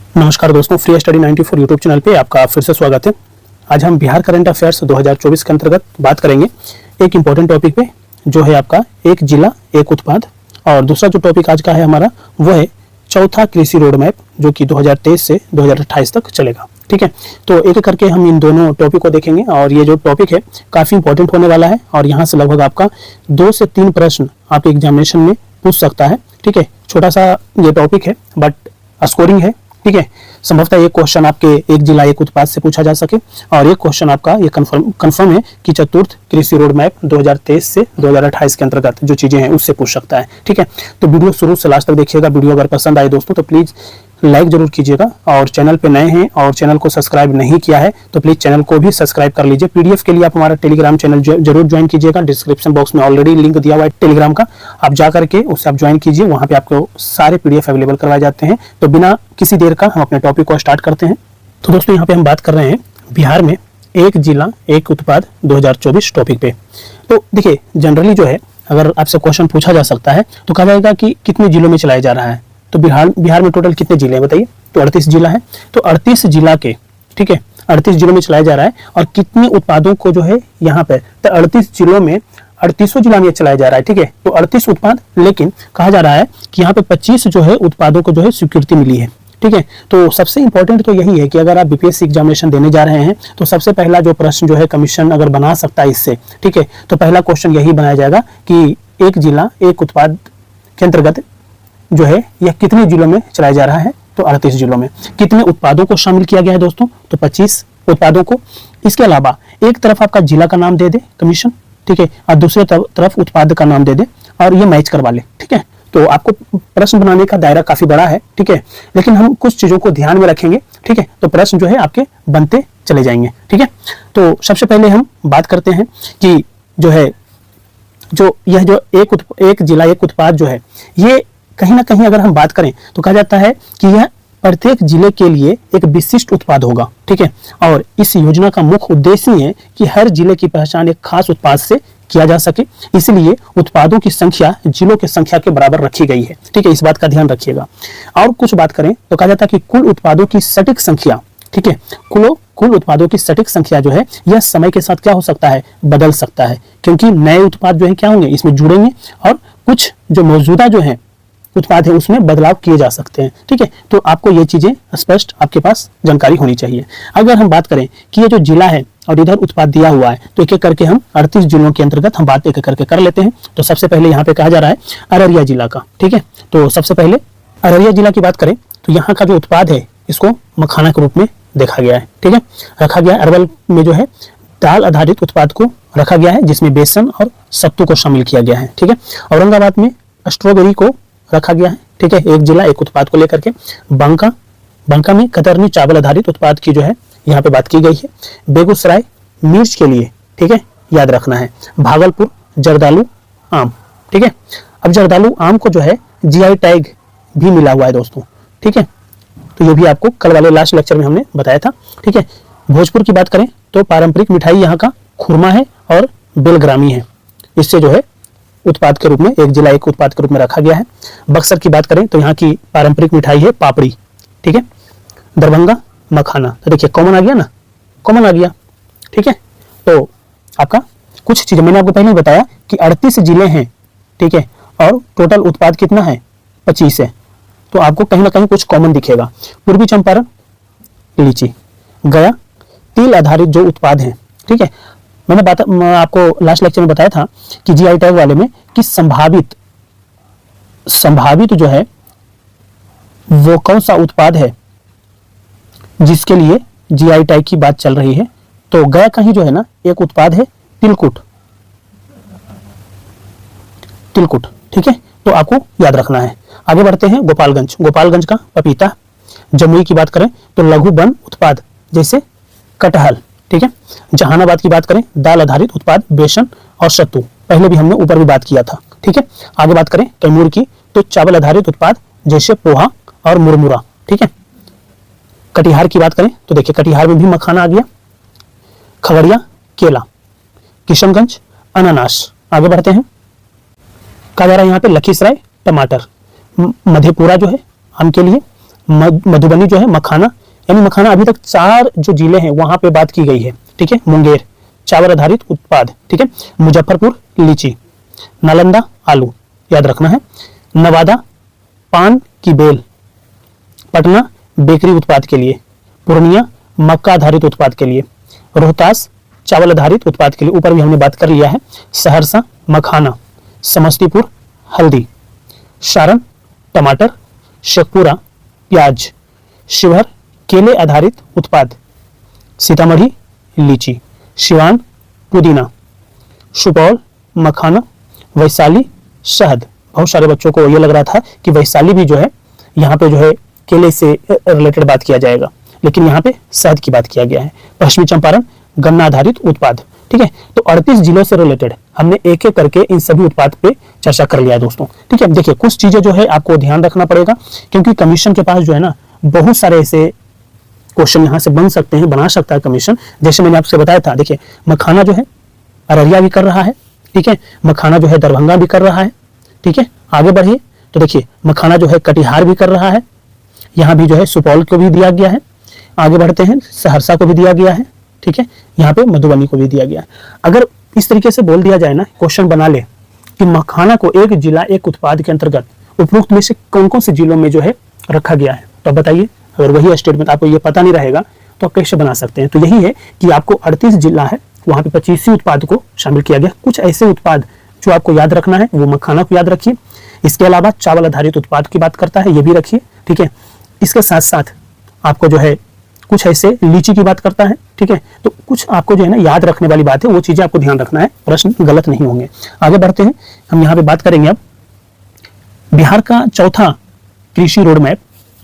नमस्कार दोस्तों, free study 94 YouTube channel पे आपका फिर से स्वागत है। आज हम बिहार करंट अफेयर्स 2024 के अंतर्गत बात करेंगे एक इम्पोर्टेंट टॉपिक पे, जो है आपका एक जिला एक उत्पाद। और दूसरा जो टॉपिक आज का है हमारा वो है चौथा कृषि रोड मैप, जो कि 2023 से 2028 तक चलेगा। ठीक है, तो एक एक करके हम इन दोनों टॉपिक को देखेंगे। और ये जो टॉपिक है काफ़ी इंपॉर्टेंट होने वाला है और यहाँ से लगभग आपका 2 से 3 प्रश्न आपके एग्जामिनेशन में पूछ सकता है। ठीक है, छोटा सा ये टॉपिक है बट स्कोरिंग है। ठीक है, संभवतः एक क्वेश्चन आपके एक जिला एक उत्पाद से पूछा जा सके और एक क्वेश्चन आपका ये कंफर्म है कि चतुर्थ कृषि रोड मैप 2023 से 2028 के अंतर्गत जो चीजें हैं उससे पूछ सकता है। ठीक है, तो वीडियो शुरू से लास्ट तक देखिएगा। वीडियो अगर पसंद आए दोस्तों तो प्लीज लाइक जरूर कीजिएगा, और चैनल पे नए हैं और चैनल को सब्सक्राइब नहीं किया है तो प्लीज चैनल को भी सब्सक्राइब कर लीजिए। पीडीएफ के लिए आप हमारा टेलीग्राम चैनल जरूर ज्वाइन कीजिएगा। डिस्क्रिप्शन बॉक्स में ऑलरेडी लिंक दिया हुआ है टेलीग्राम का, आप जा करके उससे आप ज्वाइन कीजिए। वहां पे आपको सारे पीडीएफ अवेलेबल करवाए जाते हैं। तो बिना किसी देर का हम अपने टॉपिक को स्टार्ट करते हैं। तो दोस्तों यहाँ पे हम बात कर रहे हैं बिहार में एक जिला एक उत्पाद 2024 टॉपिक पे। तो देखिए, जनरली जो है अगर आपसे क्वेश्चन पूछा जा सकता है तो कहा जाएगा कि कितने जिलों में चलाया जा रहा है। तो बिहार में टोटल कितने जिले हैं बताइए? तो 38 जिला है। तो 38 जिला के, ठीक है, 38 जिलों में चलाया जा रहा है। और कितने उत्पादों को जो है यहाँ पे, तो 38 जिलों में 38 जिला में चलाया जा रहा है। ठीक है, तो 38 उत्पाद, लेकिन कहा जा रहा है कि यहाँ पे 25 जो है उत्पादों को जो है स्वीकृति मिली है। ठीक है, तो सबसे इंपॉर्टेंट तो यही है कि अगर आप बीपीएससी एग्जामिनेशन देने जा रहे हैं तो सबसे पहला जो प्रश्न जो है कमीशन अगर बना सकता है इससे, ठीक है, तो पहला क्वेश्चन यही बनाया जाएगा कि एक जिला एक उत्पाद के अंतर्गत जो है यह कितने जिलों में चलाया जा रहा है। तो 38 जिलों में कितने उत्पादों को शामिल किया गया है दोस्तों? तो 25 उत्पादों को। इसके अलावा एक तरफ आपका जिला का नाम दे दे कमीशन, ठीक है, और दूसरे तरफ उत्पाद का नाम दे दे और ये मैच करवा ले। ठीक है, तो आपको प्रश्न बनाने का दायरा काफी बड़ा है। ठीक है, लेकिन हम कुछ चीजों को ध्यान में रखेंगे। ठीक है, तो प्रश्न जो है आपके बनते चले जाएंगे। ठीक है, तो सबसे पहले हम बात करते हैं कि जो है यह जो एक जिला एक उत्पाद जो है, ये कहीं ना कहीं अगर हम बात करें तो कहा जाता है कि यह प्रत्येक जिले के लिए एक विशिष्ट उत्पाद होगा। ठीक है, और इस योजना का मुख्य उद्देश्य है कि हर जिले की पहचान एक खास उत्पाद से किया जा सके, इसलिए उत्पादों की संख्या जिलों की संख्या के बराबर रखी गई है। ठीक है, इस बात का ध्यान रखिएगा। और कुछ बात करें तो कहा जाता है कि कुल उत्पादों की सटीक संख्या, ठीक है, कुल उत्पादों की सटीक संख्या जो है यह समय के साथ क्या हो सकता है, बदल सकता है, क्योंकि नए उत्पाद जो है क्या होंगे, इसमें जुड़ेंगे और कुछ जो मौजूदा जो है उत्पाद है उसमें बदलाव किए जा सकते हैं। ठीक है, तो आपको ये चीजें स्पष्ट आपके पास जानकारी होनी चाहिए। अगर हम बात करें कि ये जो जिला है और इधर उत्पाद दिया हुआ है तो एक एक करके हम 38 जिलों के अंतर्गत हम बात एक एक करके कर लेते हैं। तो सबसे पहले यहाँ पे कहा जा रहा है अररिया जिला का। ठीक है, तो सबसे पहले अररिया जिला की बात करें तो यहाँ का जो उत्पाद है इसको मखाना के रूप में देखा गया है। ठीक है, रखा गया है। अरवल में जो है दाल आधारित उत्पाद को रखा गया है जिसमें बेसन और सत्तू को शामिल किया गया है। ठीक है, औरंगाबाद में स्ट्रॉबेरी को रखा गया है। ठीक है, एक जिला एक उत्पाद को लेकर के। बांका में कतरनी चावल आधारित उत्पाद की जो है यहाँ पे बात की गई है। बेगूसराय मिर्च के लिए, ठीक है, याद रखना है। भागलपुर जर्दालू आम। ठीक है, अब जर्दालू आम को जो है जीआई टैग भी मिला हुआ है दोस्तों। ठीक है, तो ये भी आपको कल वाले लास्ट लेक्चर में हमने बताया था। ठीक है, भोजपुर की बात करें तो पारंपरिक मिठाई यहाँ का खुरमा है और बेलग्रामी है, इससे जो है उत्पाद के रूप में एक जिला एक उत्पाद के रूप में रखा गया है। बक्सर की बात करें तो यहाँ की पारंपरिक मिठाई है पापड़ी। ठीक है, दरभंगा मखाना। तो देखिए कॉमन आ गया ना, कॉमन आ गया। ठीक है, तो आपका कुछ चीजें मैंने आपको पहले ही बताया कि 38 जिले हैं। ठीक है, और टोटल उत्पाद कितना है, 25 है। तो आपको कहीं ना कहीं कुछ कॉमन दिखेगा। पूर्वी चंपारण लीची, गया तिल आधारित जो उत्पाद हैं। ठीक है, मैंने आपको लास्ट लेक्चर में बताया था कि जीआई टैग वाले में कि संभावित जो है वो कौन सा उत्पाद है जिसके लिए जीआई टैग की बात चल रही है। तो गया का ही जो है ना एक उत्पाद है तिलकुट। ठीक है, तो आपको याद रखना है। आगे बढ़ते हैं गोपालगंज का पपीता। जमुई की बात करें तो लघु वन उत्पाद जैसे कटहल। ठीक है, जहानाबाद की बात करें दाल आधारित उत्पाद बेसन और सत्तू, पहले भी हमने ऊपर भी बात किया था। ठीक है, आगे बात करें कैमूर की तो चावल आधारित उत्पाद जैसे पोहा और मुरमुरा। ठीक है, कटिहार की बात करें तो देखिए कटिहार में भी मखाना आ गया। खगड़िया केला, किशनगंज अनानास। आगे बढ़ते हैं, कहा जा रहा है यहाँ पे लखीसराय टमाटर, मधेपुरा जो है आम के लिए, मधुबनी जो है मखाना, यानी मखाना अभी तक 4 जो जिले हैं वहां पे बात की गई है, ठीक है। मुंगेर चावल आधारित उत्पाद, ठीक है। मुजफ्फरपुर लीची, नालंदा आलू, याद रखना है। नवादा पान की बेल, पटना बेकरी उत्पाद के लिए, पूर्णिया मक्का आधारित उत्पाद के लिए, रोहतास चावल आधारित उत्पाद के लिए, ऊपर भी हमने बात कर लिया है। सहरसा मखाना, समस्तीपुर हल्दी, सारण टमाटर, शेखपुरा प्याज, शिवहर केले आधारित उत्पाद, सीतामढ़ी लीची, सिवान पुदीना, सुपौल मखाना, वैशाली शहद। बहुत सारे बच्चों को ये लग रहा था कि वैशाली भी जो है यहाँ पे जो है केले से रिलेटेड बात किया जाएगा, लेकिन यहाँ पे शहद की बात किया गया है। पश्चिमी चंपारण गन्ना आधारित उत्पाद, ठीक है। तो 38 जिलों से रिलेटेड हमने एक एक करके इन सभी उत्पाद पे चर्चा कर लिया है दोस्तों, ठीक है। देखिए कुछ चीजें जो है आपको ध्यान रखना पड़ेगा, क्योंकि कमीशन के पास जो है ना बहुत सारे ऐसे क्वेश्चन यहाँ से बन सकते हैं, बना सकता है कमीशन। जैसे मैंने आपसे बताया था, देखिए मखाना जो है अररिया भी कर रहा है, ठीक है। मखाना जो है दरभंगा भी कर रहा है, ठीक है। आगे बढ़िए तो देखिए मखाना जो है कटिहार भी कर रहा है, यहाँ भी जो है सुपौल को भी दिया गया है। आगे बढ़ते हैं, सहरसा को भी दिया गया है, ठीक है। यहाँ पे मधुबनी को भी दिया गया है। अगर इस तरीके से बोल दिया जाए ना, क्वेश्चन बना ले कि मखाना को एक जिला एक उत्पाद के अंतर्गत उपरोक्त में से कौन कौन से जिलों में जो है रखा गया है, तो बताइए। अगर वही स्टेटमेंट आपको ये पता नहीं रहेगा तो आप कैसे बना सकते हैं। तो यही है कि आपको 38 जिला है, वहां पे 25 उत्पाद को शामिल किया गया। कुछ ऐसे उत्पाद जो आपको याद रखना है वो मखाना को याद रखिए। इसके अलावा चावल आधारित उत्पाद की बात करता है, ये भी रखिए, ठीक है। इसके साथ साथ आपको जो है कुछ ऐसे लीची की बात करता है, ठीक है। तो कुछ आपको जो है ना याद रखने वाली बात है, वो चीजें आपको ध्यान रखना है, प्रश्न गलत नहीं होंगे। आगे बढ़ते हैं, हम यहाँ पे बात करेंगे अब बिहार का चौथा कृषि रोड मैप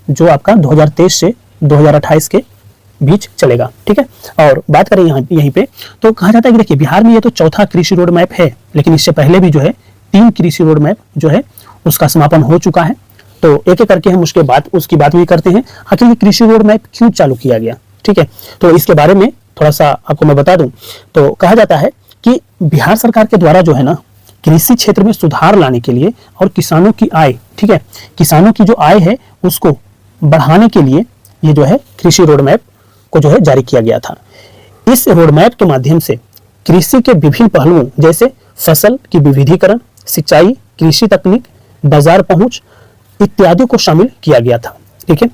जो आपका 2023 से 2028 के बीच चलेगा, ठीक है। और बात करें यहाँ यहीं पे तो कहा जाता है कि देखिए बिहार में ये तो चौथा कृषि रोड मैप है, लेकिन इससे पहले भी जो है 3 कृषि रोड मैप जो है उसका समापन हो चुका है। तो एक एक करके हम उसकी बात भी करते हैं, आखिर ये कृषि रोड मैप क्यों चालू किया गया, ठीक है। तो इसके बारे में थोड़ा सा आपको मैं बता दूं तो कहा जाता है कि बिहार सरकार के द्वारा जो है ना कृषि क्षेत्र में सुधार लाने के लिए और किसानों की आय, ठीक है, किसानों की जो आय है उसको बढ़ाने के लिए ये जो है कृषि रोड मैप को जो है जारी किया गया था। इस रोड मैप के माध्यम से कृषि के विभिन्न पहलुओं जैसे फसल की विविधीकरण, सिंचाई, कृषि तकनीक, बाजार पहुंच इत्यादि को शामिल किया गया था, ठीक है।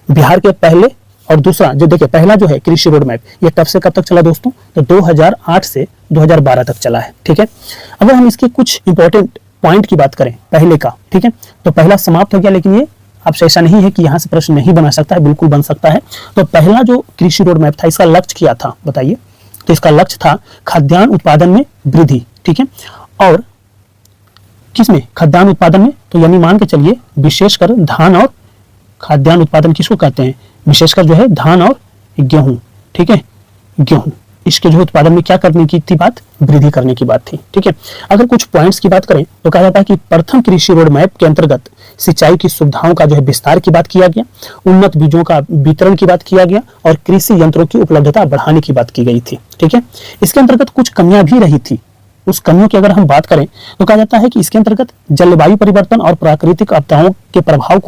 बिहार के पहले और दूसरा जो देखिए पहला जो है कृषि रोड मैप ये कब से कब तक चला दोस्तों, तो 2008 से 2012 तक चला है, ठीक है। अगर हम इसके कुछ इंपॉर्टेंट पॉइंट की बात करें पहले का, ठीक है, तो पहला समाप्त हो गया, लेकिन ये आपसे ऐसा नहीं है कि यहाँ से प्रश्न नहीं बना सकता है, बिल्कुल बन सकता है। तो पहला जो कृषि रोड मैप था इसका लक्ष्य क्या था बताइए, तो इसका लक्ष्य था खाद्यान्न उत्पादन में वृद्धि, ठीक है। और किसमें, खाद्यान्न उत्पादन में, तो यानी मान के चलिए विशेषकर धान और खाद्यान्न उत्पादन किसको कहते हैं, विशेषकर जो है धान और गेहूं, ठीक है, गेहूं, इसके जो उत्पादन में क्या करने की थी बात, वृद्धि करने की बात थी, ठीक है। अगर कुछ पॉइंट्स की बात करें तो कहा जाता है कि प्रथम कृषि रोड मैप के अंतर्गत सिंचाई की सुविधाओं का जो है विस्तार की बात किया गया, उन्नत बीजों का वितरण की बात किया गया और कृषि यंत्रों की उपलब्धता बढ़ाने की बात की गई थी, ठीक है। इसके अंतर्गत कुछ कमियां भी रही थी, उस कमियों की अगर हम बात करें तो कहा जाता है कि इसके अंतर्गत जलवायु परिवर्तन और प्राकृतिक आपदाओं के प्रभाव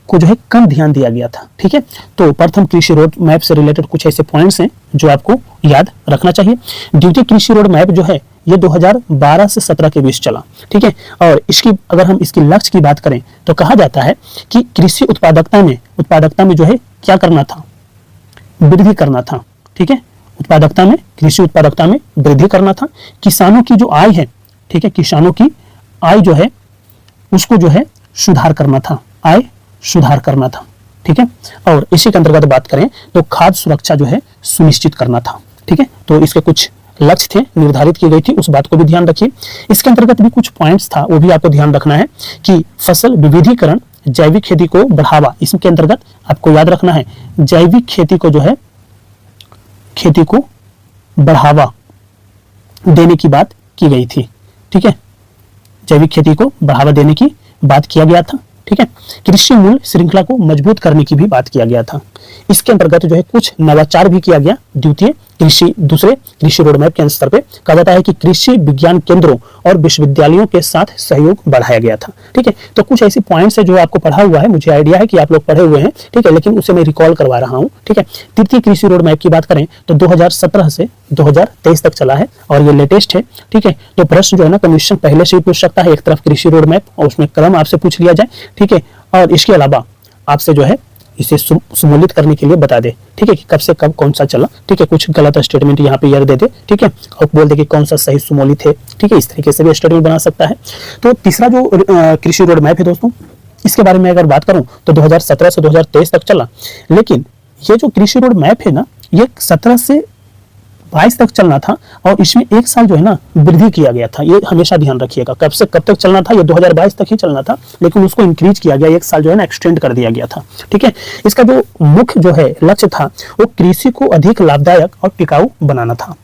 को जो है कम ध्यान दिया गया था, ठीक है। तो प्रथम कृषि रोड मैप से रिलेटेड कुछ ऐसे पॉइंट्स हैं जो आपको याद रखना चाहिए। द्वितीय कृषि रोड मैप जो है ये 2012 से 17 के बीच चला, ठीक है। और इसकी अगर हम इसकी लक्ष्य की बात करें तो कहा जाता है कि कृषि उत्पादकता में जो है क्या करना था, वृद्धि करना था, ठीक है। उत्पादकता में, कृषि उत्पादकता में वृद्धि करना था। किसानों की जो आय है, ठीक है, किसानों की आय जो है उसको जो है सुधार करना था, आय सुधार करना था, ठीक है। और इसी के अंतर्गत बात करें तो खाद्य सुरक्षा जो है सुनिश्चित करना था, ठीक है। तो इसके कुछ लक्ष्य थे, निर्धारित की गई थी, उस बात को भी ध्यान रखिए। इसके अंतर्गत भी कुछ पॉइंट्स था, वो भी आपको ध्यान रखना है कि फसल विविधीकरण, जैविक खेती को बढ़ावा, इसके अंतर्गत आपको याद रखना है जैविक खेती को जो है खेती को बढ़ावा देने की बात की गई थी, ठीक है। जैविक खेती को बढ़ावा देने की बात किया गया था, ठीक है। कृषि मूल्य श्रृंखला को मजबूत करने की भी बात किया गया था। इसके अंतर्गत जो है कुछ नवाचार भी किया गया दूसरे कृषि रोड मैप के स्तर पे। कहा जाता है कि कृषि विज्ञान केंद्रों और विश्वविद्यालयों के साथ सहयोग बढ़ाया गया था। ठीक है, तो कुछ ऐसी पॉइंट्स है जो आपको पढ़ा हुआ है, मुझे आइडिया है कि आप लोग पढ़े हुए हैं। ठीक है, लेकिन उसे मैं रिकॉल करवा रहा हूँ। ठीक है, तृतीय कृषि रोड मैप की बात करें तो 2017 से 2023 तक चला है और ये लेटेस्ट है। ठीक है, तो प्रश्न जो है ना कमीशन पहले से ही पूछ सकता है, एक तरफ कृषि रोड मैप और उसमें क्रम आपसे पूछ लिया जाए। ठीक है, और इसके अलावा आपसे जो है इसे सुमूलित करने के लिए बता दे। ठीक है, कि कब से कब कौन सा चला। ठीक है, कुछ गलत स्टेटमेंट यहाँ पे दे दे। ठीक है, और बोल दे कि कौन सा सही सुमूलित है। ठीक है, इस तरीके से भी स्टेटमेंट बना सकता है। तो तीसरा जो कृषि रोड मैप है दोस्तों, इसके बारे में अगर बात करूं तो 2017 से 2023 तक चला, लेकिन ये जो कृषि रोड मैप है ना, ये 17 से 22 तक चलना था और इसमें एक साल जो है ना वृद्धि किया गया था। ये हमेशा ध्यान रखिएगा, कब से कब तक चलना था, ये 2022 तक ही चलना था, लेकिन उसको इंक्रीज किया गया, एक साल जो है ना एक्सटेंड कर दिया गया था। ठीक है, इसका जो मुख्य जो है लक्ष्य था वो कृषि को अधिक लाभदायक और टिकाऊ बनाना था।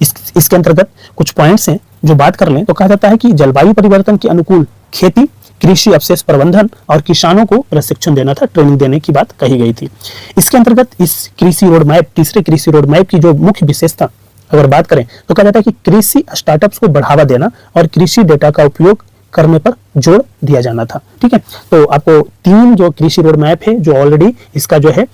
इसके अंतर्गत कुछ पॉइंट्स हैं जो बात कर लें तो कहा जाता है कि जलवायु परिवर्तन के अनुकूल खेती, कृषि अवशेष प्रबंधन और किसानों को प्रशिक्षण देना था, ट्रेनिंग देने की बात कही गई थी। इसके अंतर्गत इस कृषि रोड मैप, तीसरे कृषि रोड मैप की जो मुख्य विशेषता अगर बात करें तो कहा जाता है कि कृषि स्टार्टअप्स को बढ़ावा देना और कृषि डेटा का उपयोग करने पर जोर दिया जाना था। ठीक है, तो आपको 3 जो कृषि रोड मैप है जो ऑलरेडी इसका जो है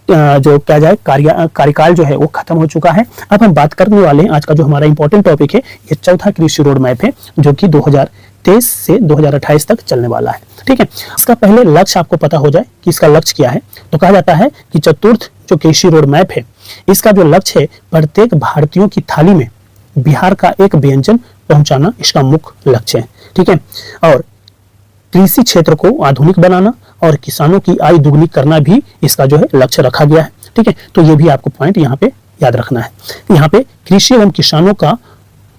जो क्या जाए कार्यकाल जो है वो खत्म हो चुका है। अब हम बात करने वाले हैं आज का जो हमारा इंपॉर्टेंट टॉपिक है, ये चौथा कृषि रोड मैप है जो कि 2023 से 2028 तक चलने वाला है। ठीक है, इसका पहले लक्ष्य आपको पता हो जाए कि इसका लक्ष्य क्या है। तो कहा जाता है कि चतुर्थ जो कृषि रोड मैप है, इसका जो लक्ष्य है प्रत्येक भारतीयों की थाली में बिहार का एक व्यंजन पहुंचाना इसका मुख्य लक्ष्य है। ठीक है, और कृषि क्षेत्र को आधुनिक बनाना और किसानों की आय दुगनी करना भी इसका जो है लक्ष्य रखा गया है। ठीक है, तो ये भी आपको पॉइंट यहाँ पे याद रखना है। यहाँ पे कृषि एवं किसानों का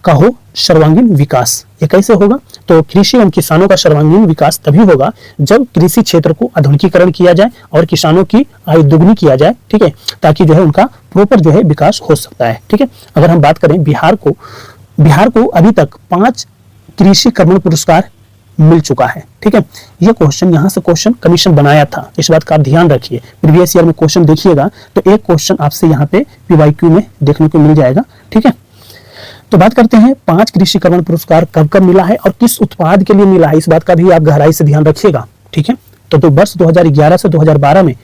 हो सर्वांगीण विकास, ये कैसे होगा? तो कृषि एवं किसानों का सर्वांगीण विकास तभी होगा जब कृषि क्षेत्र को आधुनिकीकरण किया जाए और किसानों की आय दुगनी किया जाए। ठीक है, ताकि जो है उनका प्रॉपर जो है विकास हो सकता है। ठीक है, अगर हम बात करें बिहार को अभी तक 5 कृषि कर्मण पुरस्कार मिल चुका है। ठीक है, ये क्वेश्चन यहाँ से क्वेश्चन कमीशन बनाया था, इस बात का आप ध्यान रखिए। प्रीवियस ईयर में क्वेश्चन देखिएगा तो एक क्वेश्चन आपसे यहाँ पे PYQ में देखने को मिल जाएगा। ठीक है, तो बात करते हैं 5 कृषि कर्मण पुरस्कार कब कब मिला है और किस उत्पाद के लिए मिला है, इस बात का भी आप गहराई से ध्यान रखिएगा। ठीक है, तो वर्ष 2011 से 2012 में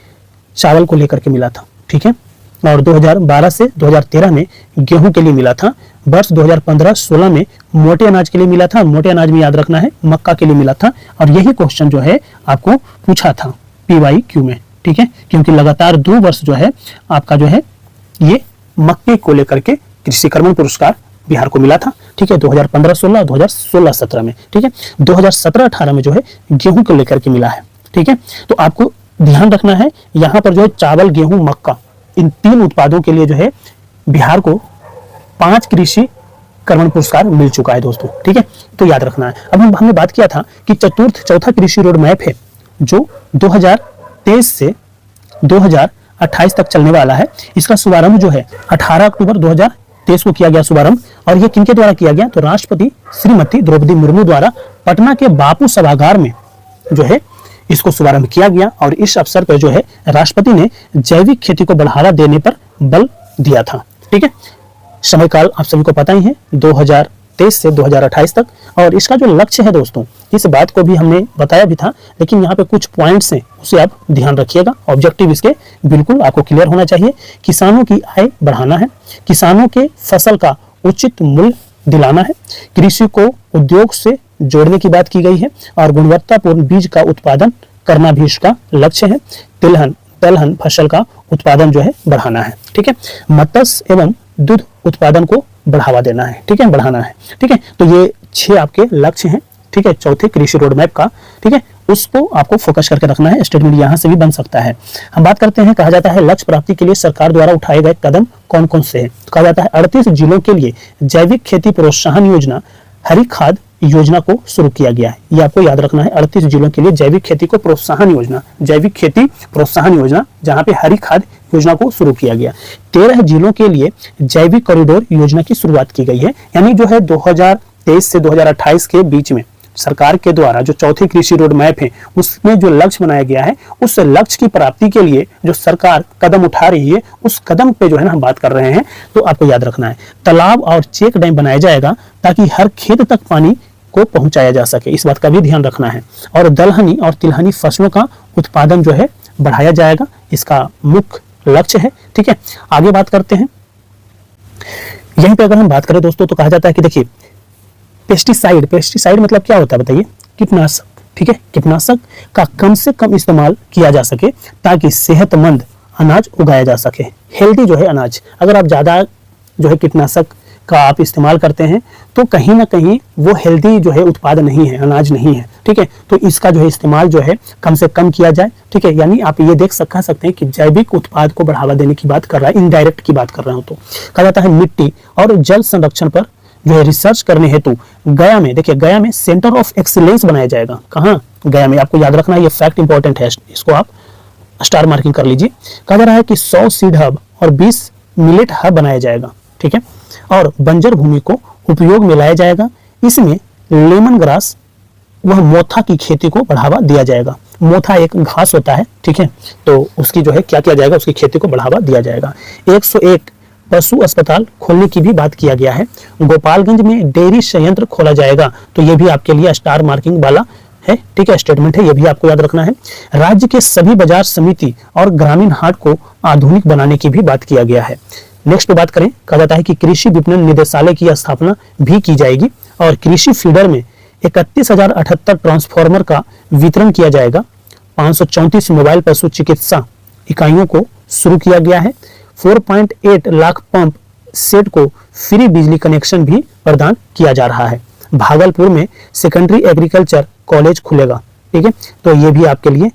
चावल को लेकर के मिला था। ठीक है, और 2012 से 2013 में गेहूं के लिए मिला था। वर्ष 2015-16 में मोटे अनाज के लिए मिला था। मोटे अनाज में याद रखना है मक्का के लिए मिला था। और यही क्वेश्चन जो है आपको पूछा था PYQ में। ठीक है, क्योंकि लगातार 2 वर्ष जो है आपका जो है ये मक्के को लेकर के कृषि कर्मण पुरस्कार बिहार को मिला था। ठीक है, 2015-16 2016-17 में। ठीक है, 2017-18 में जो है गेहूं को लेकर के मिला है। ठीक है, तो आपको ध्यान रखना है यहाँ पर जो है चावल, गेहूं, मक्का, इन 3 उत्पादों के लिए जो है बिहार को 5 कृषि कर्मण पुरस्कार मिल चुका है दोस्तों। ठीक है, तो याद रखना है। अब हमने बात किया था कि चौथा कृषि रोड मैप है जो 2023 से 2028 तक चलने वाला है। इसका शुभारंभ जो है 18 अक्टूबर 2023 को किया गया शुभारंभ। और ये किनके द्वारा किया गया? तो राष्ट्रपति श्रीमती द्रौपदी मुर्मू द्वारा पटना के बापू सभागार में जो है इसको शुभारंभ किया गया। और इस अवसर पर जो है राष्ट्रपति ने जैविक खेती को बढ़ावा देने पर बल दिया था। ठीक है, समय काल आप सभी को पता ही है 2023 से 2028 तक। और इसका जो लक्ष्य है दोस्तों, इस बात को भी हमने बताया भी था, लेकिन यहाँ पे कुछ पॉइंट्स हैं उसे आप ध्यान रखिएगा। ऑब्जेक्टिव इसके बिल्कुल आपको क्लियर होना चाहिए। किसानों की आय बढ़ाना है, किसानों के फसल का उचित मूल्य दिलाना है, कृषि को उद्योग से जोड़ने की बात की गई है और गुणवत्तापूर्ण बीज का उत्पादन करना भी इसका लक्ष्य है। तिलहन फसल का उत्पादन जो है बढ़ाना है। ठीक है, मत्स्य एवं दूध उत्पादन को बढ़ावा देना है। ठीक है, बढ़ाना है। ठीक है, तो ये 6 आपके लक्ष्य हैं। ठीक है, चौथे कृषि रोड मैप का। ठीक है, उसको आपको फोकस करके रखना है। स्टेटमेंट यहाँ से भी बन सकता है। हम बात करते हैं, कहा जाता है लक्ष्य प्राप्ति के लिए सरकार द्वारा उठाए गए कदम कौन कौन से हैं? तो कहा जाता है 38 जिलों के लिए जैविक खेती प्रोत्साहन योजना, हरी खाद योजना को शुरू किया गया है। ये आपको याद रखना है, 38 जिलों के लिए जैविक खेती को प्रोत्साहन योजना, जैविक खेती प्रोत्साहन योजना, जहां पे हरी खाद योजना को शुरू किया गया। 13 जिलों के लिए जैविक कॉरिडोर योजना की शुरुआत की गई है। यानी जो है 2023 से 2028 के बीच में सरकार के द्वारा जो चौथे कृषि रोड मैप है उसमें जो लक्ष्य बनाया गया है, उस लक्ष्य की प्राप्ति के लिए जो सरकार कदम उठा रही है, उस कदम पे जो है ना हम बात कर रहे हैं। तो आपको याद रखना है, तालाब और चेक डैम बनाया जाएगा ताकि हर खेत तक पानी को पहुंचाया जा सके, इस बात का भी ध्यान रखना है। और दलहनी और तिलहनी फसलों का उत्पादन जो है बढ़ाया जाएगा, इसका मुख्य लक्ष्य है। ठीक है, आगे बात करते हैं। यहीं पे अगर हम बात करें दोस्तों तो कहा जाता है कि देखिए पेस्टिसाइड मतलब क्या होता है बताइए? कीटनाशक। ठीक है, कीटनाशक का कम से कम इस्तेमाल किया जा सके ताकि सेहतमंद अनाज उगाया जा सके, हेल्दी जो है अनाज। अगर आप ज़्यादा जो है कीटनाशक का आप इस्तेमाल करते हैं तो कहीं ना कहीं वो हेल्दी जो है उत्पाद नहीं है, अनाज नहीं है। ठीक है, तो इसका जो है इस्तेमाल जो है कम से कम किया जाए। ठीक है, यानी आप ये देख सकते हैं कि जैविक उत्पाद को बढ़ावा देने की बात कर रहा है, इनडायरेक्ट की बात कर रहा हूँ। तो कहा जाता है मिट्टी और जल संरक्षण पर जो है रिसर्च करने हेतु गया में, देखिए गया में सेंटर ऑफ एक्सीलेंस बनाया जाएगा। कहाँ? गया में। आपको याद रखना है, ये फैक्ट इंपॉर्टेंट है, इसको आप स्टार मार्किंग कर लीजिए। कहा जा रहा है कि 100 सीड हब और 20 मिलेट हब बनाया जाएगा। ठीक है, और बंजर भूमि को उपयोग में लाया जाएगा। इसमें लेमन ग्रास वह मोथा की खेती को बढ़ावा दिया जाएगा। मोथा एक घास होता है, ठीक है, तो उसकी जो है क्या किया जाएगा, उसकी खेती को बढ़ावा दिया जाएगा। 101 पशु अस्पताल खोलने की भी बात किया गया है। गोपालगंज में डेयरी संयंत्र खोला जाएगा, तो ये भी आपके लिए स्टार मार्किंग वाला है। ठीक है, स्टेटमेंट है, ये भी आपको याद रखना है। राज्य के सभी बाजार समिति और ग्रामीण हाट को आधुनिक बनाने की भी बात किया गया है। नेक्स्ट पे बात करें, कहा जाता है कि कृषि विपणन निदेशालय की स्थापना भी की जाएगी और कृषि फीडर में 31,078 ट्रांसफार्मर का वितरण किया जाएगा। 534 मोबाइल पशु चिकित्सा इकाइयों को शुरू किया गया है। 4.8 लाख पंप सेट को फ्री बिजली कनेक्शन भी प्रदान किया जा रहा है। भागलपुर में सेकेंडरी एग्रीकल्चर कॉलेज खुलेगा। ठीक है, तो ये भी आपके लिए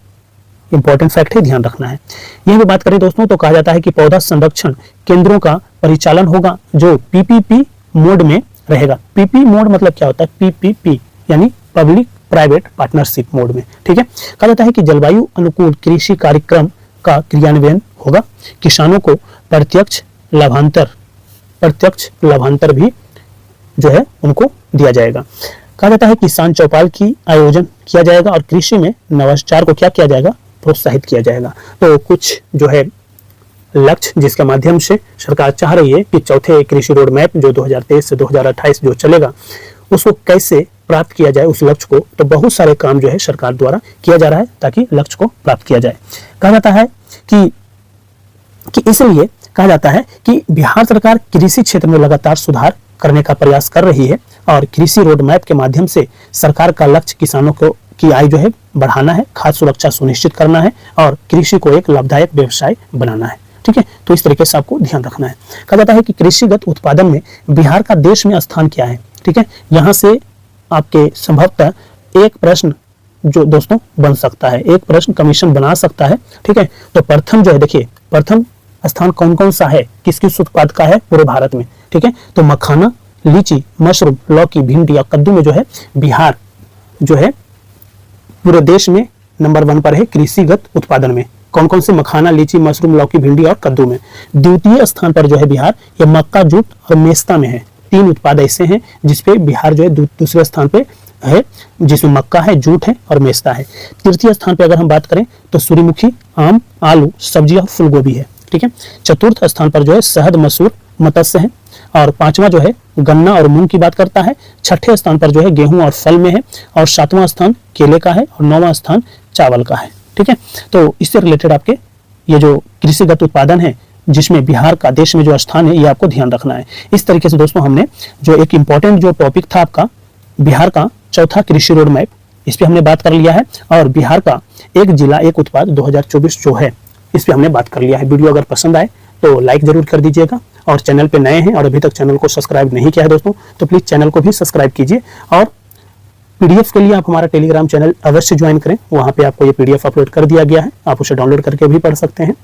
इंपॉर्टेंट फैक्ट है, ध्यान रखना है। यहीं पे बात करें दोस्तों तो कहा जाता है कि पौधा संरक्षण केंद्रों का परिचालन होगा जो पीपीपी मोड में रहेगा। पीपी मोड मतलब क्या होता है? पीपीपी यानी पब्लिक प्राइवेट पार्टनरशिप मोड में। ठीक है, कहा जाता है कि जलवायु अनुकूल कृषि कार्यक्रम का क्रियान्वयन होगा। किसानों को प्रत्यक्ष लाभांतर भी जो है उनको दिया जाएगा। कहा जाता है किसान चौपाल की आयोजन किया जाएगा और कृषि में नवाचार को क्या किया जाएगा? प्रोत्साहित किया जाएगा। तो कुछ जो है लक्ष्य जिसके माध्यम से सरकार चाह रही है कि चौथे कृषि रोड मैप जो 2023 से 2028 जो चलेगा उसको कैसे प्राप्त किया जाए उस लक्ष्य को, तो बहुत सारे काम जो है सरकार द्वारा किया जा रहा है ताकि लक्ष्य को प्राप्त किया जाए। कहा जाता है कि इसलिए कहा जाता है कि बिहार सरकार कृषि क्षेत्र में लगातार सुधार करने का प्रयास कर रही है और कृषि रोड मैप के माध्यम से सरकार का लक्ष्य किसानों को की आय जो है बढ़ाना है, खाद्य सुरक्षा सुनिश्चित करना है और कृषि को एक लाभदायक व्यवसाय बनाना है। ठीक है, तो इस तरीके से आपको ध्यान रखना है। कहा जाता है कि कृषिगत उत्पादन में बिहार का देश में स्थान क्या है। ठीक है, यहाँ से आपके संभवतः एक प्रश्न जो दोस्तों बन सकता है, एक प्रश्न कमीशन बना सकता है। ठीक है, तो प्रथम जो है, देखिए प्रथम स्थान कौन कौन सा है, किस किस उत्पाद का है पूरे भारत में। ठीक है, तो मखाना, लीची, मशरूम, लौकी, भिंडी और कद्दू में जो है बिहार जो है पूरे देश में नंबर 1 पर है कृषिगत उत्पादन में। कौन कौन से? मखाना, लीची, मशरूम, लौकी, भिंडी और कद्दू में। द्वितीय स्थान पर जो है बिहार ये मक्का, जूट और मेस्ता में है। 3 उत्पाद ऐसे हैं जिसपे बिहार जो है दूसरे स्थान पे है, जिसमें मक्का है, जूट है और मेस्ता है। तृतीय स्थान पे अगर हम बात करें तो सूर्यमुखी, आम, आलू, सब्जी और फूलगोभी है। ठीक है, चतुर्थ स्थान पर जो है शहद, मसूर, मत्स्य है और 5वां जो है गन्ना और मूंग की बात करता है। 6ठे स्थान पर जो है गेहूं और फल में है और 7वां स्थान केले का है और 9वां स्थान चावल का है। ठीक है, तो इससे रिलेटेड आपके ये जो कृषिगत उत्पादन है जिसमें बिहार का देश में जो स्थान है ये आपको ध्यान रखना है। इस तरीके से दोस्तों हमने जो एक इम्पॉर्टेंट जो टॉपिक था आपका बिहार का चौथा कृषि रोड मैप, इस पे हमने बात कर लिया है और बिहार का एक जिला एक उत्पाद 2024 जो है इस पे हमने बात कर लिया है। वीडियो अगर पसंद आए तो लाइक जरूर कर दीजिएगा और चैनल पे नए हैं और अभी तक चैनल को सब्सक्राइब नहीं किया है दोस्तों तो प्लीज चैनल को भी सब्सक्राइब कीजिए और पीडीएफ के लिए आप हमारा टेलीग्राम चैनल अवश्य ज्वाइन करें। वहां पे आपको ये पीडीएफ अपलोड कर दिया गया है, आप उसे डाउनलोड करके भी पढ़ सकते हैं।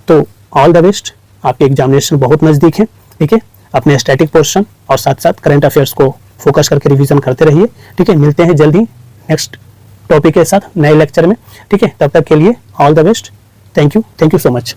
तो ऑल द बेस्ट, आपके एग्जामिनेशन बहुत नजदीक है। ठीक है, अपने स्टैटिक पोर्शन और साथ साथ करंट अफेयर्स को फोकस करके रिवीजन करते रहिए। ठीक है, मिलते हैं जल्दी नेक्स्ट टॉपिक के साथ नए लेक्चर में। ठीक है, तब तक के लिए all the best. Thank you so much.